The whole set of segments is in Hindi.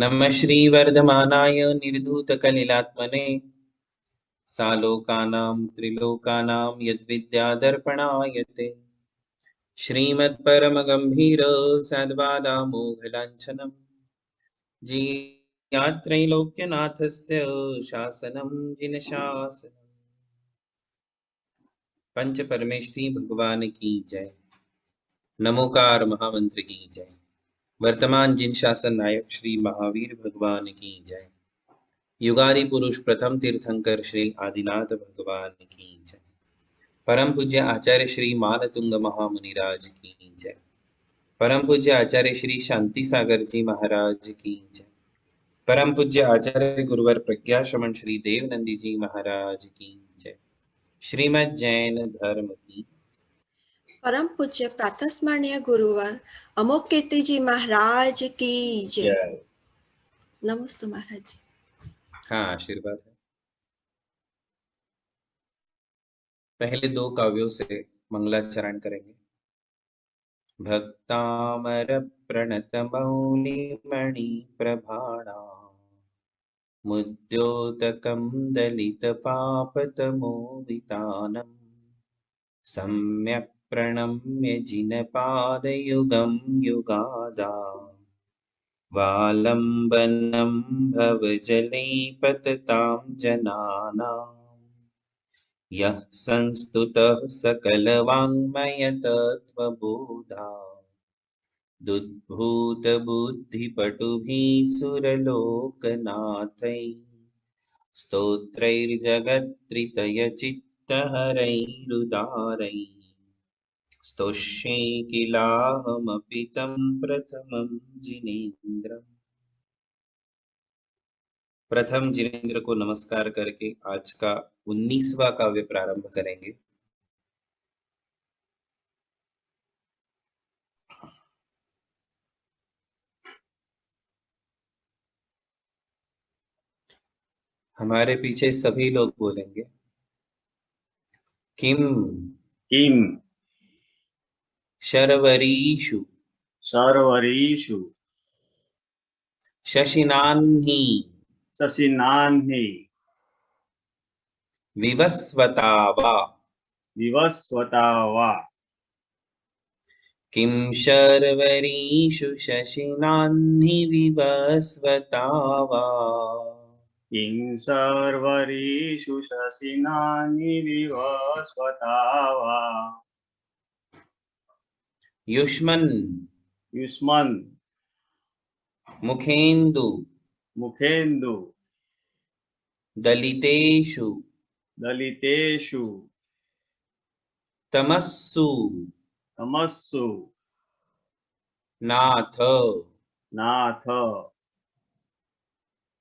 नमः श्रीवर्धमानाय निर्धूतकलिलात्मने सालोकानां त्रिलोकानां यद्विद्यादर्पणाय ते श्रीमत्परमगम्भीर सद्वादामोघलाञ्छनं जीयात्रैलोक्यनाथस्य शासनं जिनशासनं। पंच परमेष्ठी भगवान की जय। नमोकार महामंत्र की जय। वर्तमान जिन शासन नायक श्री महावीर भगवान की जय। युगादि पुरुष प्रथम तीर्थंकर श्री आदिनाथ भगवान की जय। परम पूज्य आचार्य श्री मानतुंग महामुनिराज की जय। परम पूज्य आचार्य श्री शांति सागर जी महाराज की जय। परम पूज्य आचार्य गुरुवर प्रज्ञा श्रमण श्री देवनंदी जी महाराज की जय। श्रीमद् जैन धर्म की। परम पूज्य प्रातस्मरणीय गुरुवर अमोक कीर्ति जी महाराज की जय। नमस्ते महाराज जी। हाँ, आशीर्वाद है। पहले दो काव्यों से मंगलाचरण करेंगे। भक्तामर प्रणत मौनि मणि प्रभाणा मुद्योतकं दलित पापतमो वितानम् सम्यक् प्रणम्य जिनपादयुगं युगादा वालम्बनं भवजले पततां जनानाम् यः संस्तुतः सकलवाङ्मयतत्त्वबोधा दुद्भूतबुद्धिपटुभिः सुरलोकनाथैः स्तोत्रैर्जगत्त्रितयचित्तहरैरुदारैः स्तोष्ये किलाहमपि तं प्रथमं जिनेन्द्रम्। प्रथम जिनेन्द्र को नमस्कार करके आज का 19वां काव्य प्रारंभ करेंगे। हमारे पीछे सभी लोग बोलेंगे किम शर्वरीषु शशिनान्हि विवस्वता वा किं शर्वरीषु शशिनान्हि विवस्वता वा किं सर्वरीषु शशिनानि विवस्वता वा युष्मन् मुखेन्दु दलितेषु तमस्सु नाथ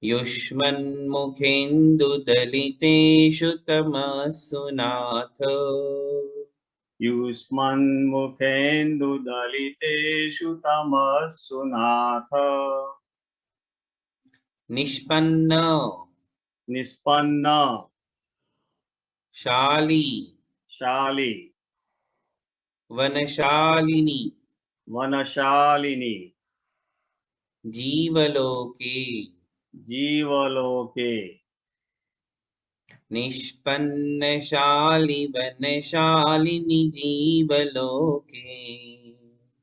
युष्मन्मुखेन्दु दलितेषु तमस्सु नाथ युष्मन्मुखेन्दुदलितेषु तमस्सु नाथ निष्पन्न शाली वनशालिनी जीवलोके निष्पन्नशाली वनशालिनी जीवलोके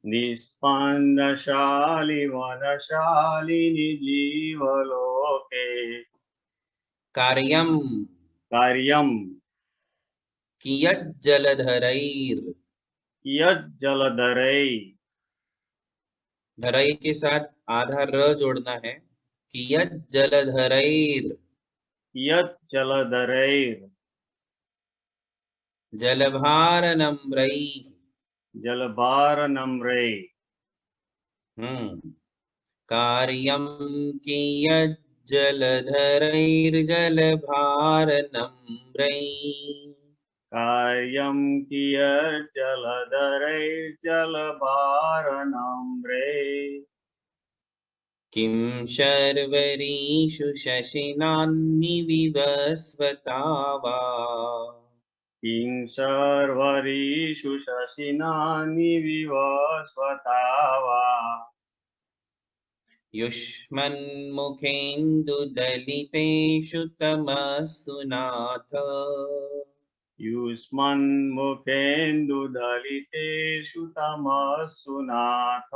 निष्पन्नशाली वनशालिनि जीवलोके कार्यं कियज्जलधरैर् धरई के साथ आधा र जोड़ना है। कियज्जलधरैर् जलभारनम्रैः कार्यं कियज्जलधरैर्जलभारनम्रैः कार्यं कियज्जलधरैर्जलभारनम्रैः किं शर्वरीषु शशिनान्नि विवस्वता वा किं शर्वरीषु शशिनानि विवस्वता वा युष्मन्मुखेन्दुदलितेषु तमस्सु नाथ युष्मन्मुखेन्दुदलितेषु तमस्सु नाथ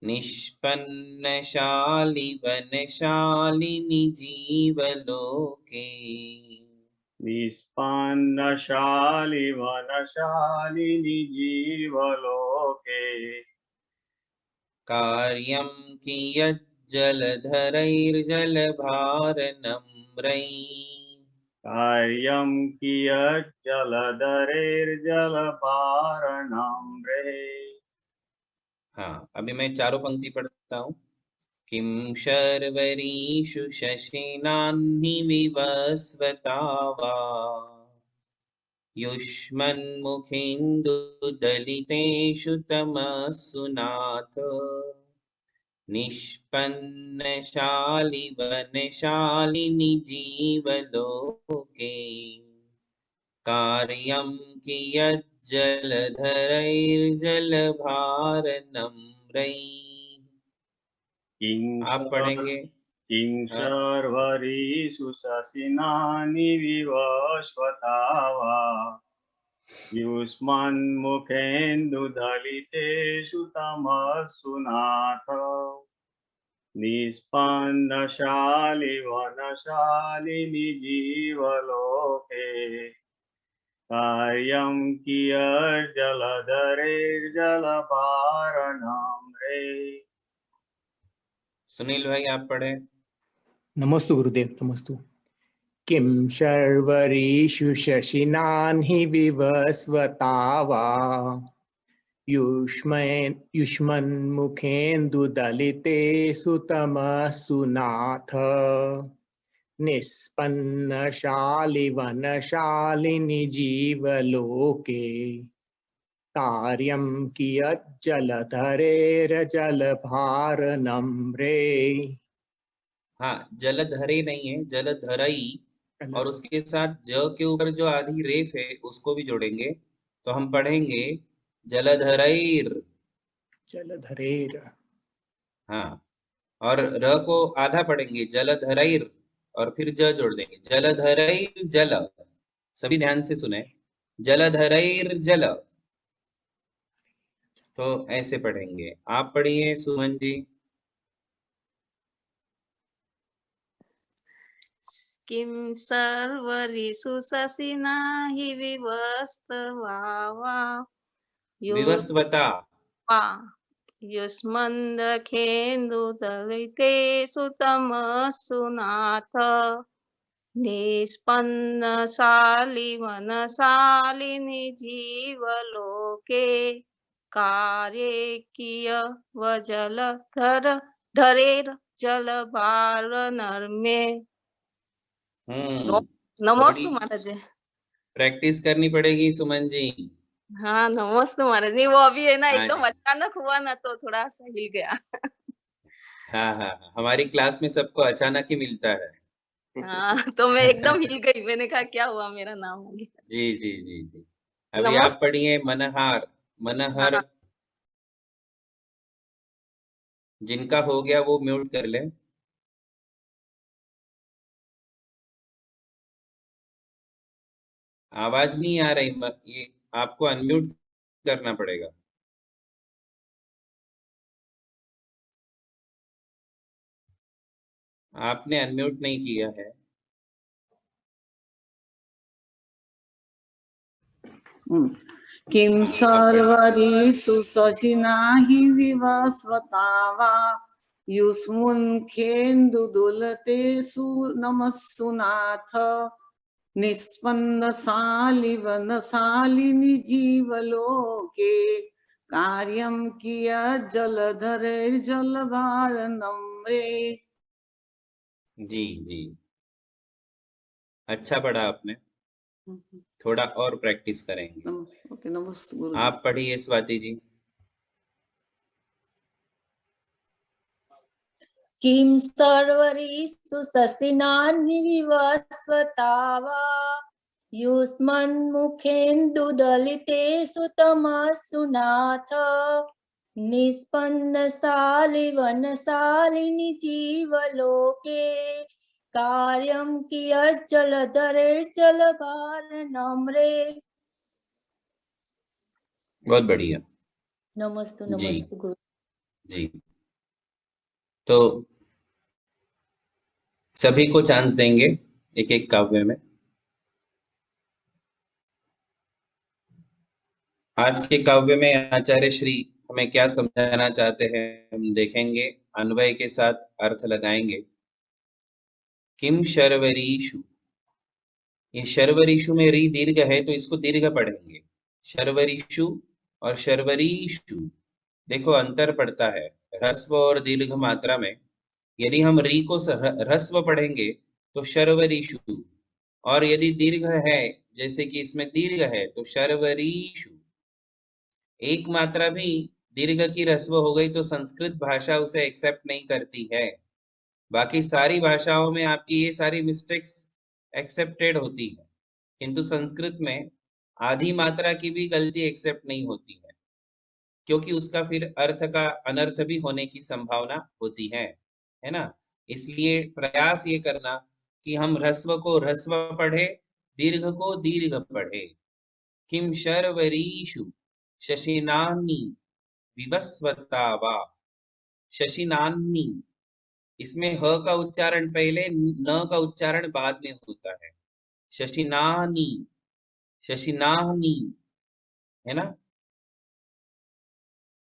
निष्पन्नशालिवनशालिनि जीवलोके निष्पन्नशालि वनशालिनि जीवलोके कार्यं कियज्जलधरैर्जलभारनम्रै कार्यं कियज्जलधरेर्जलपारणम्रे। हाँ, अभी मैं चारों पंक्ति पढ़ता हूँ। किं शर्वरीषु शशिनान्हि विवस्वता वा युष्मन्मुखेन्दुदलितेषु तमस्सु नाथ निष्पन्नशालिवनशालिनि जीवलोके कार्यं कियज्जलधरैर्जलभारनम्रै। आप पढ़ेंगे। किं शर्वरीषु शशिनानि विवस्वता वा युष्मन्मुखेन्दुदलितेषु तमस्सु नाथ निष्पन्नशालि वनशालिनि जीवलोके कार्यं कियज्जलधरेर्जलपारणम्रे। सुनील भाई आप पढ़े। नमस्तु गुरुदेव, नमस्तु। किं शर्वरीषु शशिनान्हि विवस्वता वा युष्मन्मुखेन्दुदलितेषु तमस्सु नाथ निष्पन्नशालिवनशालिनि जीवलोके कार्यं कियज्जलधरेर्जलभारनम्रे। हाँ, जलधरे नहीं है, जलधरई, और उसके साथ ज के ऊपर जो आधी रेफ है उसको भी जोड़ेंगे, तो हम पढ़ेंगे जलधरैर। जलधरेर। हाँ, और र को आधा पढ़ेंगे जलधरैर, और फिर ज जोड़ देंगे जलधरैर जल। सभी ध्यान से सुने, जलधरैर जल, तो ऐसे पढ़ेंगे। आप पढ़िए सुमन जी। किं सर्वरीषु शशिना हि विवस्वता वा विवस्वता युष्मन्मुखेन्दुदलितेषु तमस्सु नाथ निष्पन्नशालिवनशालिनि जीवलोके कार्ये कियज्जलधरेर्जलभारनम्रे। नमस्ते महाराज। प्रैक्टिस करनी पड़ेगी सुमन जी। हाँ नमस्ते महाराज। नहीं वो अभी है ना, हाँ एकदम जी। अचानक हुआ ना तो थोड़ा सा हिल गया। हाँ हाँ, हमारी क्लास में सबको अचानक ही मिलता है। हाँ तो मैं एकदम हिल गई, मैंने कहा क्या हुआ, मेरा नाम हो गया। जी जी जी जी। अभी आप नमस्ते। पढ़िए मनहार। मनहर, हाँ। जिनका हो गया वो म्यूट कर ले। आवाज नहीं आ रही, ये आपको अनम्यूट करना पड़ेगा। आपने अनम्यूट नहीं किया है। किं सर्वरीषु शशिना हि विवस्वता वा युष्मन्मुखेन्दुदलितेषु तमस्सु नाथ निष्पन्नशालिवनशालिनि जीवलोके कार्यं कियज्जलधरेर्जलभारनम्रे। जी जी, अच्छा पढ़ा आपने, थोड़ा और प्रैक्टिस करेंगे। ओके, नमस्ते गुरु। आप पढ़िए स्वाति जी। किं सर्वरीषु शशिनान्हि विवस्वता वा युष्मन्मुखेन्दुदलितेषु तमस्सु नाथ निष्पन्नशालि वनशालिनि जीवलोके कार्यं कियत् जलधरेर्जलभारनम्रे। बहुत बढ़िया नमस्तु जी नमस्तु गुरु। जी। तो सभी को चांस देंगे एक एक काव्य में। आज के काव्य में आचार्य श्री हमें क्या समझाना चाहते हैं हम देखेंगे, अन्वय के साथ अर्थ लगाएंगे। किम शर्वरीषु, ये शर्वरीषु में री दीर्घ है तो इसको दीर्घ पढ़ेंगे। शर्वरीषु और शर्वरीषु देखो अंतर पड़ता है ह्रस्व और दीर्घ मात्रा में। यदि हम री को ह्रस्व पढ़ेंगे तो शर्वरीषु, और यदि दीर्घ है जैसे कि इसमें दीर्घ है तो शर्वरीषु। एक मात्रा भी दीर्घ की ह्रस्व हो गई तो संस्कृत भाषा उसे एक्सेप्ट नहीं करती है। बाकी सारी भाषाओं में आपकी ये सारी मिस्टेक्स एक्सेप्टेड होती है, किंतु संस्कृत में आधी मात्रा की भी गलती एक्सेप्ट नहीं होती है, क्योंकि उसका फिर अर्थ का अनर्थ भी होने की संभावना होती है ना। इसलिए प्रयास ये करना कि हम ह्रस्व को ह्रस्व पढ़े, दीर्घ को दीर्घ पढ़े। किम शर्वरीषु शशिनानी विवस्वता वा। शशिनानी, इसमें ह का उच्चारण पहले, न का उच्चारण बाद में होता है। शशिनानी, शशिनानी, है ना।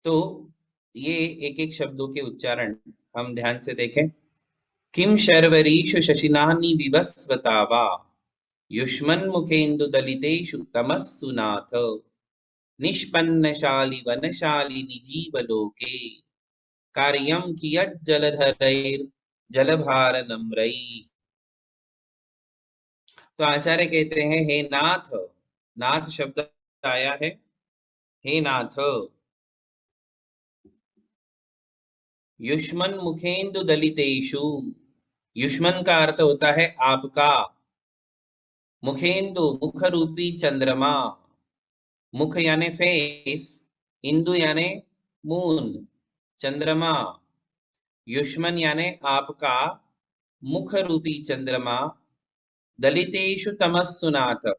तो ये एक एक शब्दों के उच्चारण हम ध्यान से देखें। किम शर्वरीषु शशिनानी विवस्वता वा युष्मन्मुखेन्दु दलितेषु तमस्सु नाथ निष्पन्नशालि वनशालिनि जीवलोके कार्यं कियत् जलधरैर्जलभारनम्रैः। तो आचार्य कहते हैं हे नाथ, नाथ शब्द आया है, हे नाथ। युष्मन मुखेन्दु दलितेषु, युष्मन का अर्थ होता है आपका, मुखेन्दु मुख रूपी चंद्रमा, मुख यानी फेस, इंदु यानी मून, चंद्रमा, युष्मन यानी आपका मुख रूपी चंद्रमा, दलितेषु तमस्सु नाथ,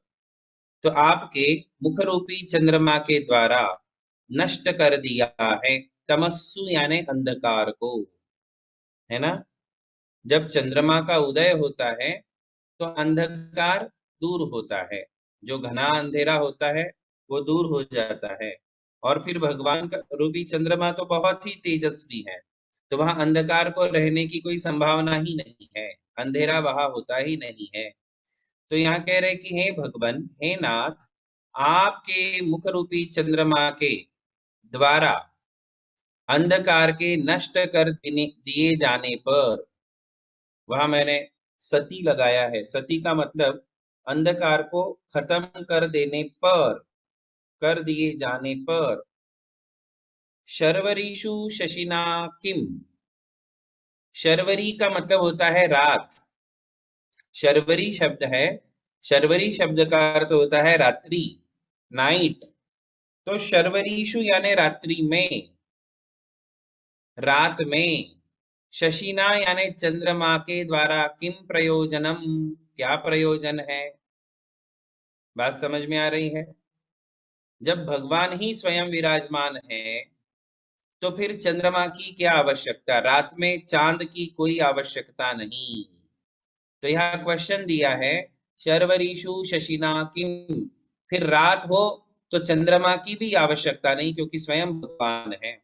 तो आपके मुख रूपी चंद्रमा के द्वारा नष्ट कर दिया है तमस्सु यानी अंधकार को, है ना। जब चंद्रमा का उदय होता है तो अंधकार दूर होता है, जो घना अंधेरा होता है वो दूर हो जाता है, और फिर भगवान का रूपी चंद्रमा तो बहुत ही तेजस्वी है, तो वहां अंधकार को रहने की कोई संभावना ही नहीं है, अंधेरा वहां होता ही नहीं है। तो यहाँ कह रहे कि हे भगवान, हे नाथ, आपके मुख रूपी चंद्रमा के द्वारा अंधकार के नष्ट कर दिए जाने पर, वहां मैंने सती लगाया है, सती का मतलब अंधकार को खत्म कर देने पर, कर दिए जाने पर, शर्वरीषु शशिना किम, शर्वरी का मतलब होता है रात, शर्वरी शब्द है, शर्वरी शब्द का अर्थ होता है रात्रि, नाइट। तो शर्वरीषु यानी रात्रि में, रात में, शशिना यानी चंद्रमा के द्वारा, किम प्रयोजनम, क्या प्रयोजन है। बात समझ में आ रही है। जब भगवान ही स्वयं विराजमान है तो फिर चंद्रमा की क्या आवश्यकता, रात में चांद की कोई आवश्यकता नहीं। तो यह क्वेश्चन दिया है, शर्वरीषु शशिना किम, फिर रात हो तो चंद्रमा की भी आवश्यकता नहीं, क्योंकि स्वयं भगवान है।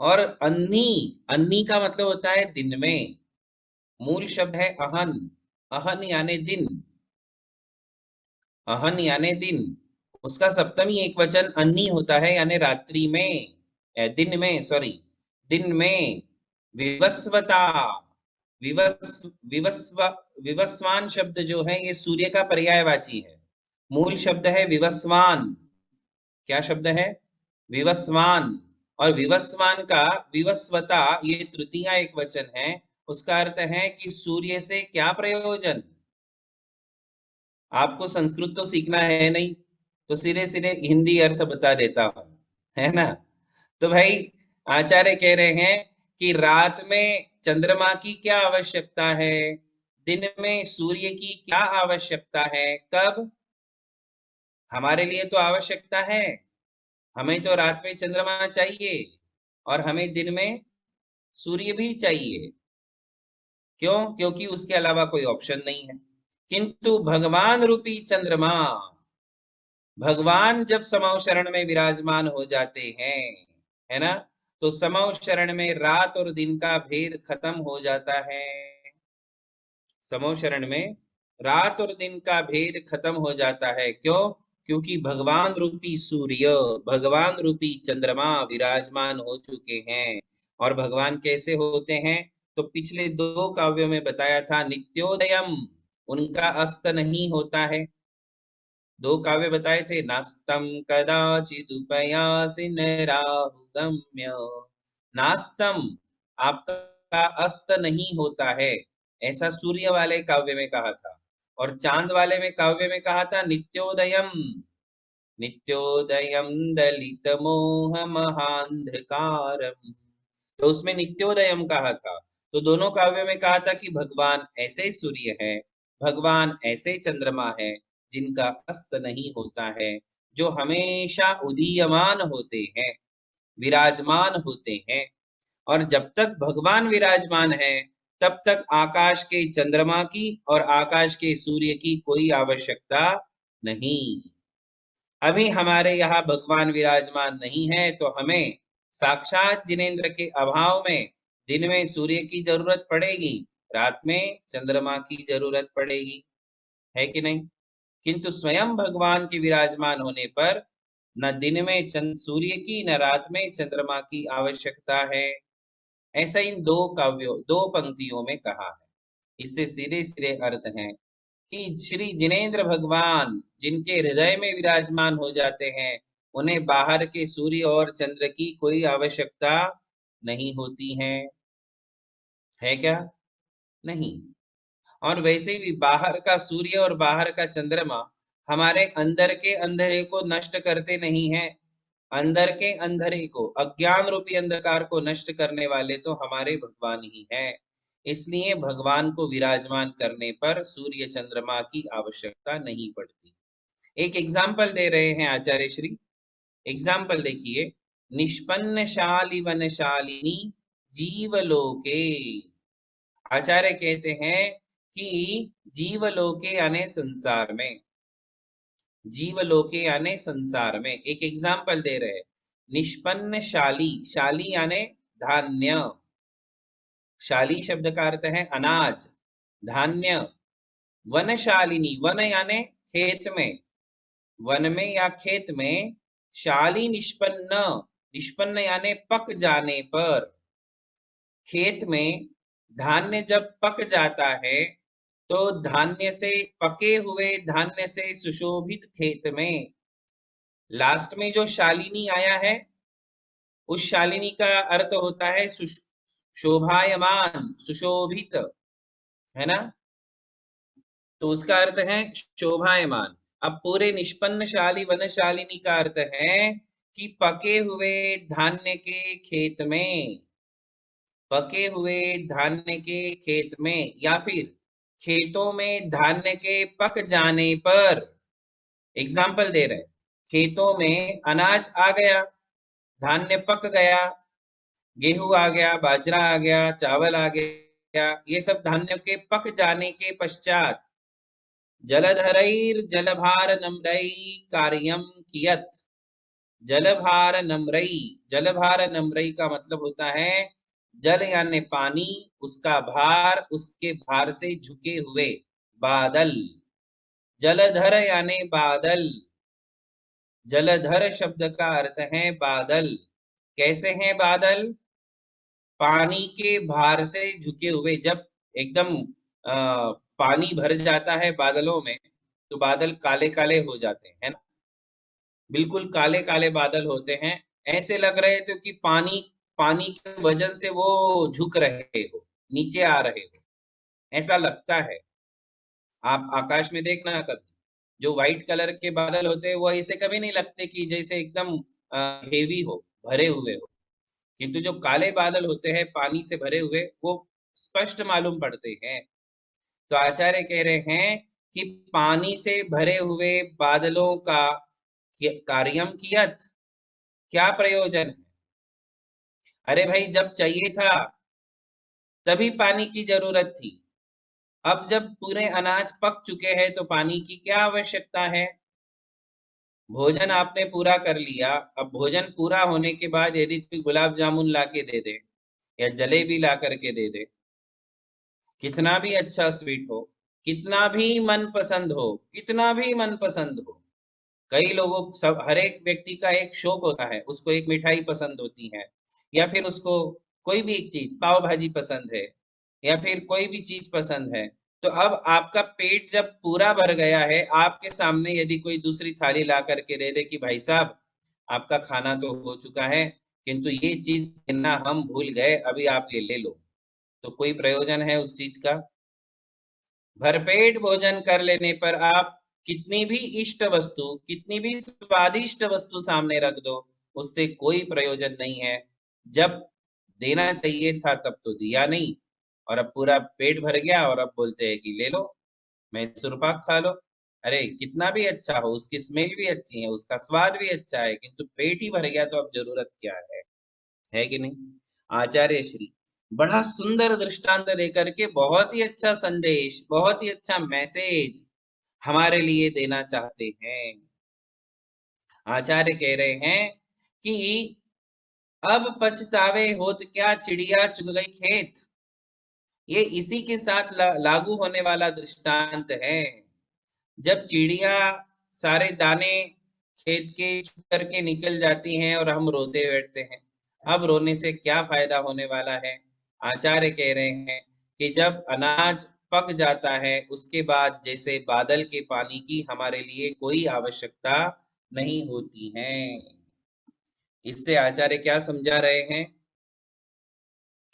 और अन्नी, अन्नी का मतलब होता है दिन में, मूल शब्द है अहन, अहन यानी दिन, अहन यानी दिन, उसका सप्तमी एक वचन अन्नी होता है, यानी रात्रि में, दिन में, सॉरी, दिन में। विवस्वता, विवस्वान शब्द जो है ये सूर्य का पर्यायवाची है, मूल शब्द है विवस्वान। क्या शब्द है? विवस्वान। और विवस्वान का विवस्वता ये तृतीया एक वचन है, उसका अर्थ है कि सूर्य से क्या प्रयोजन। आपको संस्कृत तो सीखना है नहीं, तो सीधे सीधे हिंदी अर्थ बता देता हूं, है ना। तो भाई आचार्य कह रहे हैं कि रात में चंद्रमा की क्या आवश्यकता है, दिन में सूर्य की क्या आवश्यकता है। कब? हमारे लिए तो आवश्यकता है, हमें तो रात में चंद्रमा चाहिए और हमें दिन में सूर्य भी चाहिए। क्यों? क्योंकि उसके अलावा कोई ऑप्शन नहीं है। किंतु भगवान रूपी चंद्रमा, भगवान जब समौ शरण में विराजमान हो जाते हैं, है ना, तो समौ शरण में रात और दिन का भेद खत्म हो जाता है। समौ शरण में रात और दिन का भेद खत्म हो जाता है। क्यों? क्योंकि भगवान रूपी सूर्य, भगवान रूपी चंद्रमा विराजमान हो चुके हैं। और भगवान कैसे होते हैं? तो पिछले 2 काव्यों में बताया था, नित्योदयम, उनका अस्त नहीं होता है। 2 काव्य बताए थे, नास्तम कदाचिदुपयासि नैराहुगम्य, नास्तम, आपका अस्त नहीं होता है, ऐसा सूर्य वाले काव्य में कहा था। और चांद वाले में काव्य में कहा था नित्योदयम, नित्योदयम दलित मोह महांधकारम, तो उसमें नित्योदयम कहा था। तो दोनों काव्यों में कहा था कि भगवान ऐसे सूर्य है, भगवान ऐसे चंद्रमा है जिनका अस्त नहीं होता है, जो हमेशा उदीयमान होते हैं, विराजमान होते हैं। और जब तक भगवान विराजमान है तब तक आकाश के चंद्रमा की और आकाश के सूर्य की कोई आवश्यकता नहीं। अभी हमारे यहाँ भगवान विराजमान नहीं है तो हमें साक्षात जिनेंद्र के अभाव में दिन में सूर्य की जरूरत पड़ेगी, रात में चंद्रमा की जरूरत पड़ेगी, है कि नहीं? किंतु स्वयं भगवान के विराजमान होने पर न दिन में सूर्य की न रात में चंद्रमा की आवश्यकता है। ऐसा इन 2 काव्यों 2 पंक्तियों में कहा है। इससे सीधे सीधे अर्थ है कि श्री जिनेंद्र भगवान जिनके हृदय में विराजमान हो जाते हैं, उन्हें बाहर के सूर्य और चंद्र की कोई आवश्यकता नहीं होती है क्या? नहीं। और वैसे भी बाहर का सूर्य और बाहर का चंद्रमा हमारे अंदर के अंधेरे को नष्ट करते नहीं हैं। अंदर के अंधेरे को, अज्ञान रूपी अंधकार को नष्ट करने वाले तो हमारे भगवान ही हैं। इसलिए भगवान को विराजमान करने पर सूर्य चंद्रमा की आवश्यकता नहीं पड़ती। एक एग्जाम्पल दे रहे हैं आचार्य श्री। एग्जाम्पल देखिए, निष्पन्न शाली वनशालिनी जीवलोके। आचार्य कहते हैं कि जीवलोके यानी संसार में, जीवलोके यानी संसार में। एक एग्जाम्पल दे रहे हैं, निष्पन्न शाली, शाली यानी धान्य, शाली शब्द का अर्थ है अनाज, धान्य। वनशालिनी, वन यानी खेत में, वन में या खेत में। शाली निष्पन्न, निष्पन्न यानी पक जाने पर। खेत में धान्य जब पक जाता है तो धान्य से, पके हुए धान्य से सुशोभित खेत में लास्ट में जो शालिनी आया है, उस शालिनी का अर्थ होता है शोभायमान, सुशोभित, है ना? तो उसका अर्थ है शोभायमान। अब पूरे निष्पन्न शाली वनशालिनी का अर्थ है कि पके हुए धान्य के खेत में, पके हुए धान्य के खेत में, या फिर खेतों में धान्य के पक जाने पर। एग्जाम्पल दे रहे, खेतों में अनाज आ गया, धान्य पक गया, गेहूं आ गया, बाजरा आ गया, चावल आ गया, ये सब धान्यों के पक जाने के पश्चात जलधरैर जलभार नम्रई कार्यम कियत। जलभार नम्रई, जलभार नम्रई का मतलब होता है जल यानी पानी, उसका भार, उसके भार से झुके हुए बादल। जलधर यानी बादल, जलधर शब्द का अर्थ है बादल। कैसे हैं बादल? पानी के भार से झुके हुए। जब एकदम पानी भर जाता है बादलों में तो बादल काले काले हो जाते हैं, है ना? बिल्कुल काले काले बादल होते हैं, ऐसे लग रहे थे कि पानी के वजन से वो झुक रहे हो, नीचे आ रहे हो, ऐसा लगता है। आप आकाश में देखना कभी, जो व्हाइट कलर के बादल होते हैं वो ऐसे कभी नहीं लगते कि जैसे एकदम हेवी हो, भरे हुए हो, किंतु जो काले बादल होते हैं पानी से भरे हुए वो स्पष्ट मालूम पड़ते हैं। तो आचार्य कह रहे हैं कि पानी से भरे हुए बादलों का कार्यम कियत, क्या प्रयोजन है? अरे भाई, जब चाहिए था तभी पानी की जरूरत थी, अब जब पूरे अनाज पक चुके हैं तो पानी की क्या आवश्यकता है? भोजन आपने पूरा कर लिया, अब भोजन पूरा होने के बाद यदि कोई गुलाब जामुन ला के दे दे या जलेबी ला करके दे दे, कितना भी अच्छा स्वीट हो, कितना भी मनपसंद हो, कितना भी मनपसंद हो, कई लोगों सब हर एक व्यक्ति का एक शौक होता है, उसको एक मिठाई पसंद होती है, या फिर उसको कोई भी एक चीज, पाव भाजी पसंद है, या फिर कोई भी चीज पसंद है। तो अब आपका पेट जब पूरा भर गया है, आपके सामने यदि कोई दूसरी थाली ला करके दे दे कि भाई साहब आपका खाना तो हो चुका है, किंतु ये चीज देना हम भूल गए, अभी आप ये ले लो, तो कोई प्रयोजन है उस चीज का? भरपेट भोजन कर लेने पर आप कितनी भी इष्ट वस्तु, कितनी भी स्वादिष्ट वस्तु सामने रख दो, उससे कोई प्रयोजन नहीं है। जब देना चाहिए था तब तो दिया नहीं, और अब पूरा पेट भर गया और अब बोलते हैं कि ले लो, मैसूर पाक खा लो। अरे कितना भी अच्छा हो, उसकी स्मेल भी अच्छी है, उसका स्वाद भी अच्छा है, किंतु पेट ही भर गया तो अब जरूरत क्या है कि नहीं? आचार्य श्री बड़ा सुंदर दृष्टांत देकर के बहुत ही अच्छा संदेश, बहुत ही अच्छा मैसेज हमारे लिए देना चाहते हैं। आचार्य कह रहे हैं कि अब पछतावे होत क्या, चिड़िया चुग गई खेत। ये इसी के साथ लागू होने वाला दृष्टांत है। जब चिड़िया सारे दाने खेत के चुग करके निकल जाती हैं और हम रोते बैठते हैं, अब रोने से क्या फायदा होने वाला है? आचार्य कह रहे हैं कि जब अनाज पक जाता है उसके बाद जैसे बादल के पानी की हमारे लिए कोई आवश्यकता नहीं होती है। इससे आचार्य क्या समझा रहे हैं?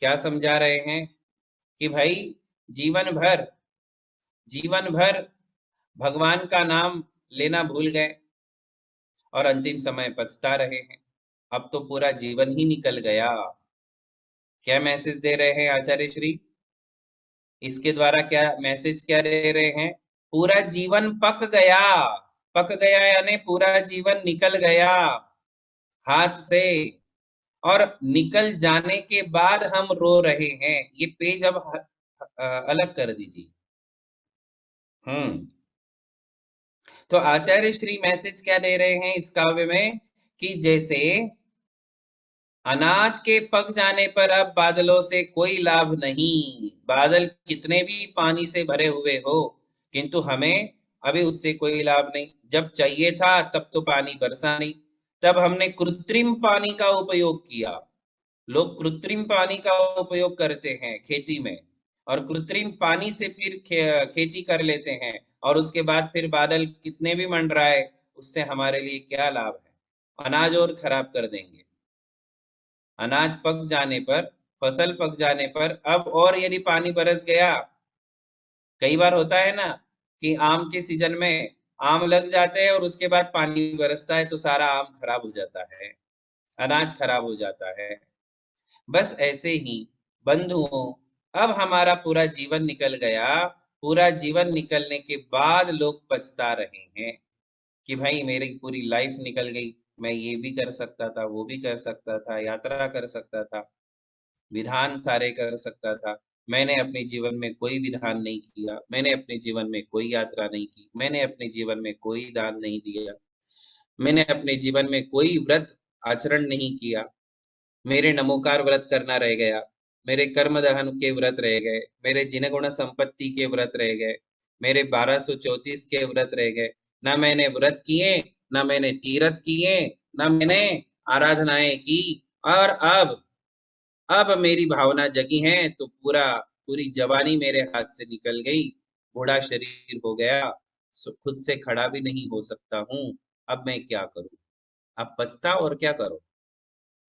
क्या समझा रहे हैं? कि भाई जीवन भर भगवान का नाम लेना भूल गए और अंतिम समय पछता रहे हैं, अब तो पूरा जीवन ही निकल गया। क्या मैसेज दे रहे हैं आचार्य श्री? इसके द्वारा क्या मैसेज क्या दे रहे हैं? पूरा जीवन पक गया, पक गया यानी पूरा जीवन निकल गया हाथ से, और निकल जाने के बाद हम रो रहे हैं। ये पेज अब अलग कर दीजिए। तो आचार्य श्री मैसेज क्या दे रहे हैं इस काव्य में कि जैसे अनाज के पक जाने पर अब बादलों से कोई लाभ नहीं, बादल कितने भी पानी से भरे हुए हो, किंतु हमें अभी उससे कोई लाभ नहीं। जब चाहिए था तब तो पानी बरसा नहीं, तब हमने कृत्रिम पानी का उपयोग किया। लोग कृत्रिम पानी का उपयोग करते हैं खेती में, और कृत्रिम पानी से फिर खेती कर लेते हैं, और उसके बाद फिर बादल कितने भी मंडराए, उससे हमारे लिए क्या लाभ है? अनाज और खराब कर देंगे। अनाज पक जाने पर, फसल पक जाने पर अब और यदि पानी बरस गया, कई बार होता है ना कि आम के सीजन में आम लग जाते हैं और उसके बाद पानी बरसता है तो सारा आम खराब हो जाता है, अनाज खराब हो जाता है। बस ऐसे ही बंधुओं, अब हमारा पूरा जीवन निकल गया, पूरा जीवन निकलने के बाद लोग पछता रहे हैं कि भाई मेरी पूरी लाइफ निकल गई, मैं ये भी कर सकता था, वो भी कर सकता था, यात्रा कर सकता था, विधान सारे कर सकता था, मैंने अपने जीवन में कोई विधान नहीं किया, मैंने अपने जीवन में कोई यात्रा नहीं की, मैंने अपने जीवन में कोई दान नहीं दिया, मैंने अपने जीवन में कोई व्रत आचरण नहीं किया, मेरे नमोकार व्रत करना रह गया, मेरे कर्म दहन के व्रत रह गए, मेरे जिन गुण संपत्ति के व्रत रह गए, मेरे 1234 के व्रत रह गए। ना मैंने व्रत किए, ना मैंने तीर्थ किए, ना मैंने आराधनाएं की, और अब मेरी भावना जगी है तो पूरी जवानी मेरे हाथ से निकल गई, बूढ़ा शरीर हो गया, खुद से खड़ा भी नहीं हो सकता हूँ, अब मैं क्या करूं? अब पछताओ और क्या करो?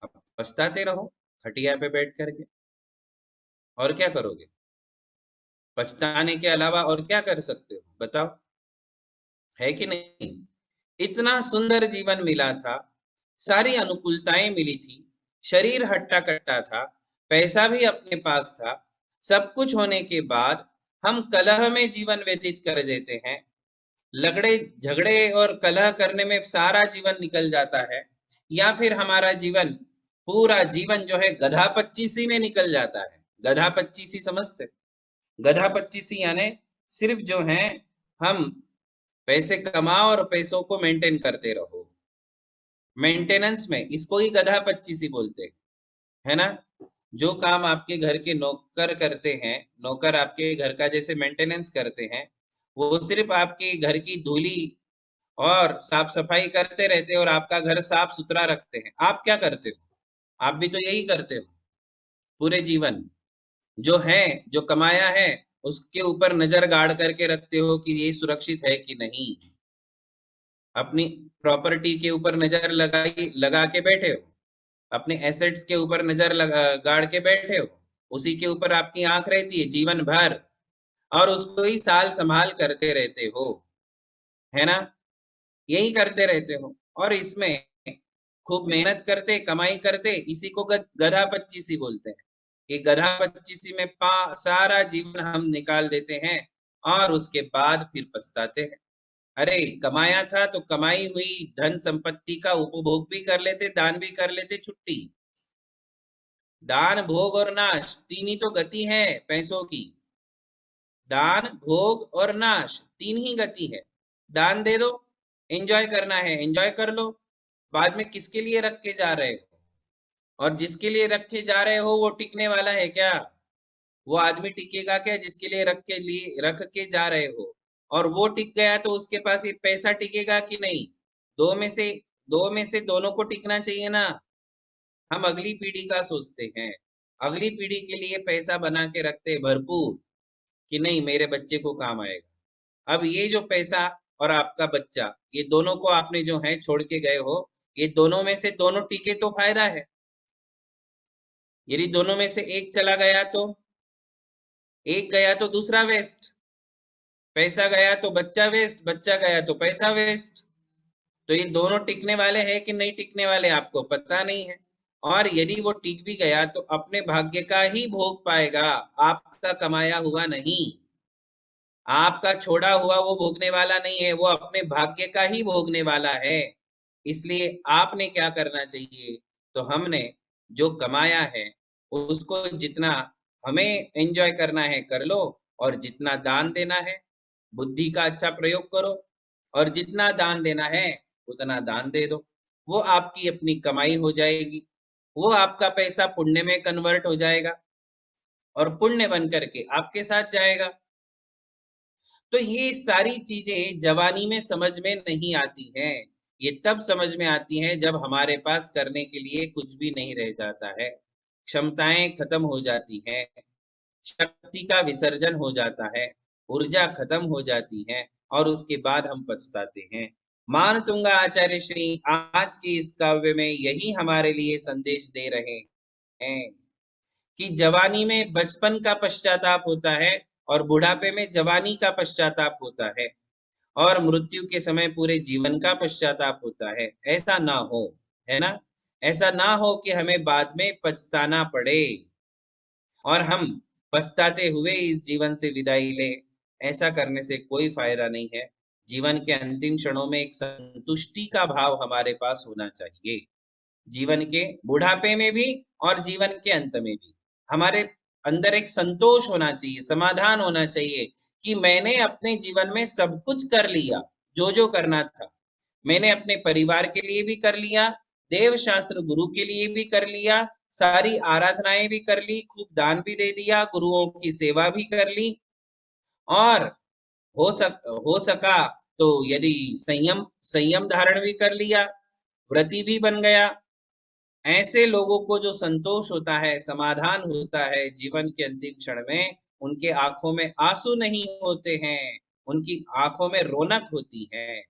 अब पछताते रहो खटिया पे बैठ करके, और क्या करोगे? पछताने के अलावा और क्या कर सकते हो बताओ? है कि नहीं? इतना सुंदर जीवन मिला था, सारी अनुकूलताएं मिली थी, शरीर हट्टा कट्टा था, पैसा भी अपने पास था, सब कुछ होने के बाद हम कलह में जीवन व्यतीत कर देते हैं, लगड़े झगड़े और कलह करने में सारा जीवन निकल जाता है, या फिर हमारा जीवन पूरा जीवन जो है गधा पच्चीसी में निकल जाता है। गधा पच्चीसी समझते? गधा पच्चीसी यानी सिर्फ जो है हम पैसे कमाओ और पैसों को मेंटेन करते रहो, मेंटेनेंस में, इसको ही गधा पच्चीसी बोलते हैं, है ना। जो काम आपके घर के नौकर करते हैं, नौकर आपके घर का जैसे मेंटेनेंस करते हैं, वो सिर्फ आपके घर की धूली और साफ सफाई करते रहते हैं और आपका घर साफ सुथरा रखते हैं। आप क्या करते हो? आप भी तो यही करते हो पूरे जीवन। जो है, जो कमाया है, उसके ऊपर नजर गाड़ करके रखते हो कि ये सुरक्षित है कि नहीं। अपनी प्रॉपर्टी के ऊपर नजर लगा के बैठे हो, अपने एसेट्स के ऊपर नजर गाड़ के बैठे हो, उसी के ऊपर आपकी आंख रहती है जीवन भर, और उसको ही साल संभाल करते रहते हो, है ना। यही करते रहते हो और इसमें खूब मेहनत करते, कमाई करते, इसी को गधा पच्चीसी बोलते हैं। ये गधा पच्चीसी में सारा जीवन हम निकाल देते हैं और उसके बाद फिर पछताते हैं। अरे कमाया था तो कमाई हुई धन संपत्ति का उपभोग भी कर लेते, दान भी कर लेते, छुट्टी। दान, भोग और नाश, तीन ही तो गति है पैसों की। दान, भोग और नाश, तीन ही गति है। दान दे दो, एंजॉय करना है एंजॉय कर लो, बाद में किसके लिए रख के जा रहे हो? और जिसके लिए रख के जा रहे हो वो टिकने वाला है क्या? वो आदमी टिकेगा क्या जिसके लिए रख के जा रहे हो? और वो टिक गया तो उसके पास ये पैसा टिकेगा कि नहीं? दो में से दोनों को टिकना चाहिए ना। हम अगली पीढ़ी का सोचते हैं, अगली पीढ़ी के लिए पैसा बना के रखते हैं भरपूर कि नहीं मेरे बच्चे को काम आएगा। अब ये जो पैसा और आपका बच्चा, ये दोनों को आपने जो है छोड़ के गए हो, ये दोनों में से दोनों टिके तो फायदा है। यदि दोनों में से एक चला गया तो, एक गया तो दूसरा वेस्ट, पैसा गया तो बच्चा वेस्ट, बच्चा गया तो पैसा वेस्ट। तो ये दोनों टिकने वाले हैं कि नहीं टिकने वाले आपको पता नहीं है। और यदि वो टिक भी गया तो अपने भाग्य का ही भोग पाएगा, आपका कमाया हुआ नहीं, आपका छोड़ा हुआ वो भोगने वाला नहीं है, वो अपने भाग्य का ही भोगने वाला है। इसलिए आपने क्या करना चाहिए? तो हमने जो कमाया है उसको जितना हमें एंजॉय करना है कर लो, और जितना दान देना है बुद्धि का अच्छा प्रयोग करो, और जितना दान देना है उतना दान दे दो। वो आपकी अपनी कमाई हो जाएगी, वो आपका पैसा पुण्य में कन्वर्ट हो जाएगा और पुण्य बन करके आपके साथ जाएगा। तो ये सारी चीजें जवानी में समझ में नहीं आती हैं। ये तब समझ में आती हैं जब हमारे पास करने के लिए कुछ भी नहीं रह जाता है, क्षमताएं खत्म हो जाती हैं, शक्ति का विसर्जन हो जाता है, ऊर्जा खत्म हो जाती है, और उसके बाद हम पछताते हैं। मानतुंगा आचार्य श्री आज के इस काव्य में यही हमारे लिए संदेश दे रहे हैं कि जवानी में बचपन का पश्चाताप होता है और बुढ़ापे में जवानी का पश्चाताप होता है, और मृत्यु के समय पूरे जीवन का पश्चाताप होता है। ऐसा ना हो, है ना। ऐसा ना हो कि हमें बाद में पछताना पड़े और हम पछताते हुए इस जीवन से विदाई ले। ऐसा करने से कोई फायदा नहीं है। जीवन के अंतिम क्षणों में एक संतुष्टि का भाव हमारे पास होना चाहिए, जीवन के बुढ़ापे में भी और जीवन के अंत में भी हमारे अंदर एक संतोष होना चाहिए, समाधान होना चाहिए कि मैंने अपने जीवन में सब कुछ कर लिया, जो जो करना था मैंने अपने परिवार के लिए भी कर लिया, देव शास्त्र गुरु के लिए भी कर लिया, सारी आराधनाएं भी कर ली, खूब दान भी दे दिया, गुरुओं की सेवा भी कर ली, और हो सका तो यदि संयम धारण भी कर लिया, व्रती भी बन गया। ऐसे लोगों को जो संतोष होता है, समाधान होता है जीवन के अंतिम क्षण में, उनके आंखों में आंसू नहीं होते हैं, उनकी आंखों में रौनक होती है,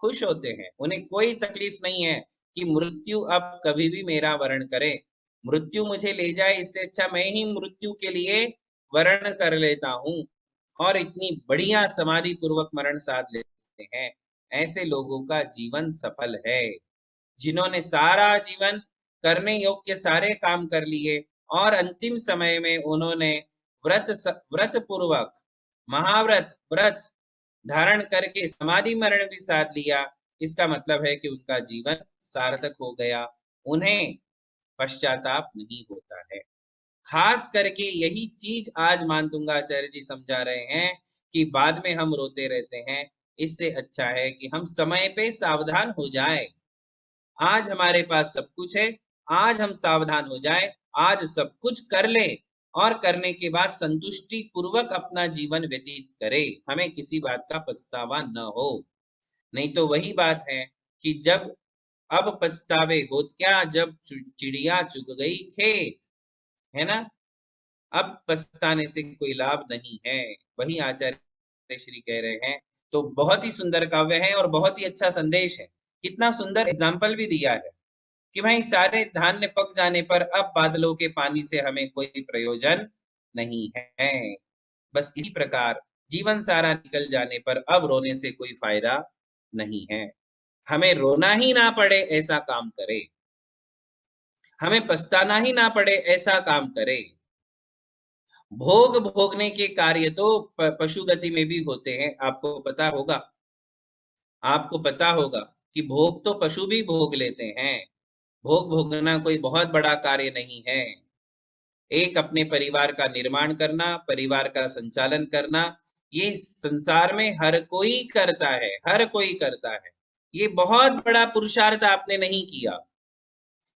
खुश होते हैं, उन्हें कोई तकलीफ नहीं है कि मृत्यु अब कभी भी मेरा वरण करे, मृत्यु मुझे ले जाए, इससे अच्छा मैं ही मृत्यु के लिए वरण कर लेता हूँ, और इतनी बढ़िया समाधि पूर्वक मरण साध लेते हैं। ऐसे लोगों का जीवन सफल है, जिन्होंने सारा जीवन करने योग्य सारे काम कर लिए और अंतिम समय में उन्होंने व्रत पूर्वक महाव्रत व्रत धारण करके समाधि मरण भी साध लिया, इसका मतलब है कि उनका जीवन सार्थक हो गया, उन्हें पश्चाताप नहीं होता है। खास करके यही चीज आज मानतुंगाचार्य जी समझा रहे हैं कि बाद में हम रोते रहते हैं, इससे अच्छा है कि हम समय पे सावधान हो जाए। आज हमारे पास सब कुछ है, आज हम सावधान हो जाए, आज सब कुछ कर ले और करने के बाद संतुष्टि पूर्वक अपना जीवन व्यतीत करे, हमें किसी बात का पछतावा न हो। नहीं तो वही बात है कि जब अब पछतावे होत क्या, जब चिड़िया चुग गई खेत, है ना। अब पछताने से कोई लाभ नहीं है, वही आचार्य श्री कह रहे हैं। तो बहुत ही सुंदर काव्य है और बहुत ही अच्छा संदेश है। कितना सुंदर एग्जाम्पल भी दिया है कि भाई सारे धान्य पक जाने पर अब बादलों के पानी से हमें कोई प्रयोजन नहीं है। बस इसी प्रकार जीवन सारा निकल जाने पर अब रोने से कोई फायदा नहीं है। हमें रोना ही ना पड़े ऐसा काम करे, हमें पछताना ही ना पड़े ऐसा काम करे। भोग भोगने के कार्य तो पशु गति में भी होते हैं, आपको पता होगा कि भोग तो पशु भी भोग लेते हैं। भोग भोगना कोई बहुत बड़ा कार्य नहीं है। एक अपने परिवार का निर्माण करना, परिवार का संचालन करना, ये संसार में हर कोई करता है, हर कोई करता है। ये बहुत बड़ा पुरुषार्थ आपने नहीं किया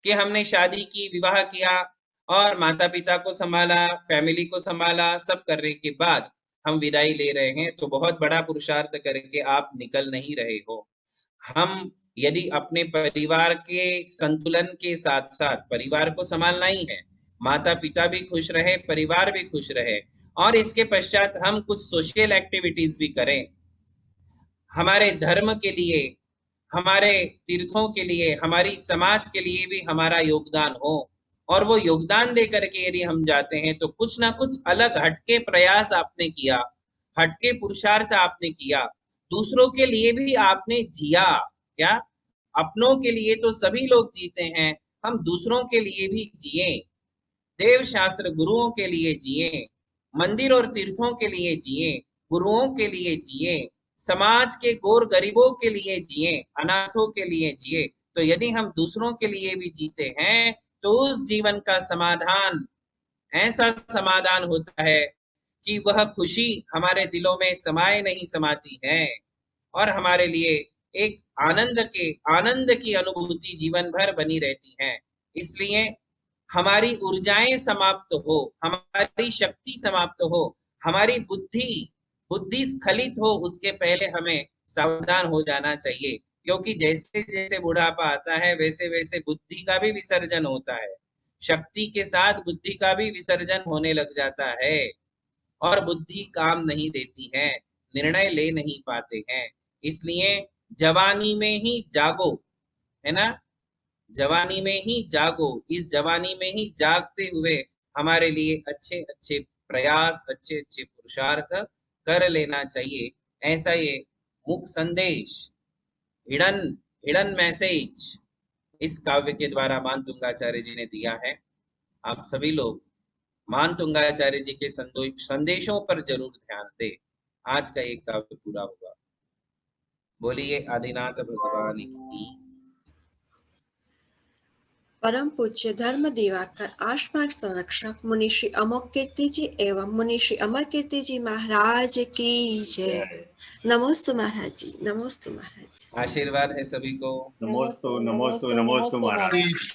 कि हमने शादी की, विवाह किया और माता पिता को संभाला, फैमिली को संभाला, सब करने के बाद हम विदाई ले रहे हैं, तो बहुत बड़ा पुरुषार्थ करके आप निकल नहीं रहे हो। हम यदि अपने परिवार के संतुलन के साथ साथ परिवार को संभालना ही है, माता पिता भी खुश रहे, परिवार भी खुश रहे, और इसके पश्चात हम कुछ सोशल एक्टिविटीज भी करें, हमारे धर्म के लिए, हमारे तीर्थों के लिए, हमारी समाज के लिए भी हमारा योगदान हो, और वो योगदान दे करके यदि हम जाते हैं तो कुछ ना कुछ अलग हटके प्रयास आपने किया, हटके पुरुषार्थ आपने किया, दूसरों के लिए भी आपने जिया। क्या? अपनों के लिए तो सभी लोग जीते हैं, हम दूसरों के लिए भी जिए, देव शास्त्र गुरुओं के लिए जिए, मंदिर और तीर्थों के लिए जिए, गुरुओं के लिए जिए, समाज के गौर गरीबों के लिए जिए, अनाथों के लिए जिए। तो यदि हम दूसरों के लिए भी जीते हैं तो उस जीवन का समाधान ऐसा समाधान होता है कि वह खुशी हमारे दिलों में समाये नहीं समाती है, और हमारे लिए एक आनंद की अनुभूति जीवन भर बनी रहती है। इसलिए हमारी ऊर्जाएं समाप्त हो, हमारी शक्ति समाप्त हो, हमारी बुद्धि स्खलित हो, उसके पहले हमें सावधान हो जाना चाहिए, क्योंकि जैसे जैसे बुढ़ापा आता है वैसे वैसे बुद्धि का भी विसर्जन होता है, शक्ति के साथ बुद्धि का भी विसर्जन होने लग जाता है, और बुद्धि काम नहीं देती है, निर्णय ले नहीं पाते हैं। इसलिए जवानी में ही जागो, है ना, जवानी में ही जागो। इस जवानी में ही जागते हुए हमारे लिए अच्छे अच्छे प्रयास, अच्छे अच्छे पुरुषार्थ कर लेना चाहिए। ऐसा ये मुख संदेश, हिडन मैसेज इस काव्य के द्वारा मानतुंगाचार्य जी ने दिया है। आप सभी लोग मानतुंगाचार्य जी के संदेशों पर जरूर ध्यान दें। आज का एक काव्य पूरा हुआ। बोलिए आदिनाथ भगवान की। परम पूज्य धर्म दिवाकर आश्रम संरक्षक मुनि श्री अमोक कीर्ति जी एवं मुनि श्री अमर कीर्ति जी महाराज की जय। नमोस्तु महाराज जी, नमोस्तु महाराज जी। आशीर्वाद है सभी को। नमोस्तु नमोस्तु नमोस्तु महाराज।